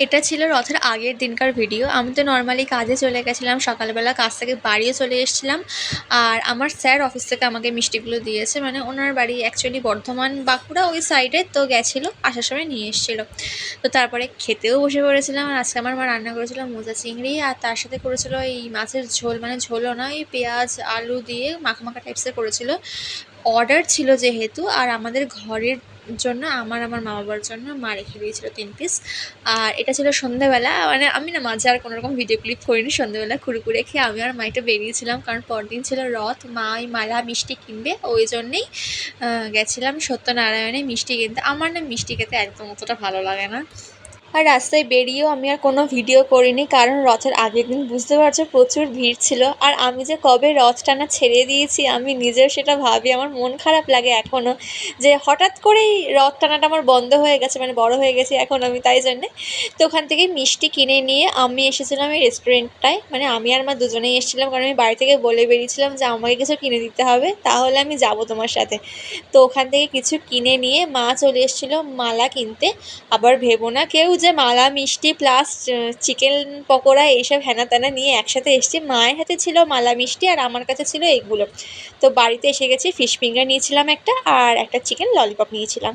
এটা ছিল রথের আগের দিনকার ভিডিও। আমি তো নর্মালি কাজে চলে গেছিলাম, সকালবেলা কাজ থেকে বাড়িও চলে এসেছিলাম। আর আমার স্যার অফিস থেকে আমাকে মিষ্টিগুলো দিয়েছে, মানে ওনার বাড়ি অ্যাকচুয়ালি বর্ধমান বাঁকুড়া ওই সাইডে, তো গেছিলো, আসার সময় নিয়ে এসেছিলো। তো তারপরে খেতেও বসে পড়েছিলাম। আর আজকে আমার মা রান্না করেছিল মোচা চিংড়ি, আর তার সাথে করেছিল এই মাছের ঝোল, মানে ঝোলও না, এই পেঁয়াজ আলু দিয়ে মাখা মাখা টাইপসের করেছিল। অর্ডার ছিল যেহেতু, আর আমাদের ঘরের জন্য, আমার মা বাবার জন্য মা রেখে দিয়েছিল 3 পিস। আর এটা ছিল সন্ধ্যেবেলা, মানে আমি না মাঝে আর কোনো রকম ভিডিও ক্লিপ করিনি। সন্ধ্যেবেলা কুড়কুড়ে খেয়ে আমি আর মা একটু বেরিয়েছিলাম, কারণ পরদিন ছিল রথ। মা ওই মালা মিষ্টি কিনবে, ওই জন্যেই গেছিলাম সত্যনারায়ণে মিষ্টি কিনতে। আমার না মিষ্টি খেতে একদম অতটা ভালো লাগে না। আর রাস্তায় বেরিয়েও আমি আর কোনো ভিডিও করিনি, কারণ রথের আগের দিন বুঝতে পারছো প্রচুর ভিড় ছিল। আর আমি যে কবে রথ টানা ছেড়ে দিয়েছি আমি নিজেও সেটা ভাবি, আমার মন খারাপ লাগে এখনও, যে হঠাৎ করেই রথ টানাটা আমার বন্ধ হয়ে গেছে, মানে বড় হয়ে গেছি এখন আমি, তাই জন্যে। তো ওখান থেকে মিষ্টি কিনে নিয়ে আমি এসেছিলাম এই রেস্টুরেন্টটায়, মানে আমি আর মা দুজনেই এসেছিলাম, কারণ আমি বাড়ি থেকে বলে বেরিয়েছিলাম যে আমাকে কিছু কিনে দিতে হবে, তাহলে আমি যাবো তোমার সাথে। তো ওখান থেকে কিছু কিনে নিয়ে মা চলে এসেছিলো মালা কিনতে। আবার ভেবো না কেউ যে মালা মিষ্টি প্লাস চিকেন পকোড়া এইসব হ্যানা ত্যানা নিয়ে একসাথে এসেছি। মায়ের হাতে ছিল মালা মিষ্টি আর আমার কাছে ছিল এগুলো। তো বাড়িতে এসে গেছি, ফিশ ফিঙ্গার নিয়েছিলাম একটা, আর একটা চিকেন ললিপপ নিয়েছিলাম।